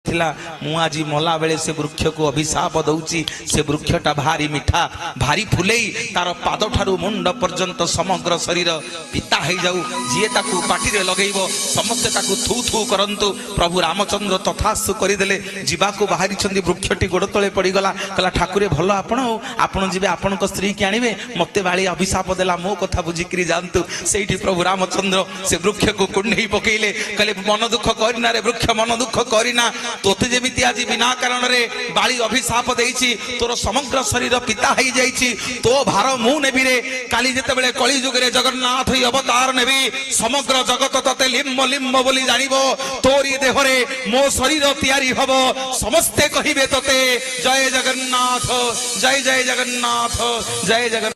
मु आज मला बेले से वृक्ष को अभिशाप दौची से वृक्षटा भारी मिठा भारी फुले तार पाद ठारू मुंड पर्यंत समग्र शरीर पिता हो जाऊ जी ताकू पाटी लगेब समस्ते ताकू थू थू करंतु प्रभु रामचंद्र तथास्तु करदे जीवाकू बाहरी वृक्षटी गोड़ तले पड़गला कहला ठाकुरे भल आपण जी आपण स्त्री की आणवे मत बाड़ी अभिशाप देला मो कथा बुझिकी जातु से प्रभु रामचंद्र से वृक्ष को कुंडई पकईले कहले मन दुख करना रे वृक्ष मन दुख करना तोते जेमिति आज बिना कारण रे बाली अभिशाप देइछि तोर समग्र शरीर पिता हो जाइछि तो भार मु नेबी रे काली जेतेबेले कली जुग रे जगन्नाथ ही अवतार नेबी समग्र जगत तते लिम्ब लिम्ब बोली जानिबो तोरी देह रे मो शरीर तयारी हबो समस्ते कहिबे तते जय जगन्नाथ जय जय जगन्नाथ जय जगन्नाथ।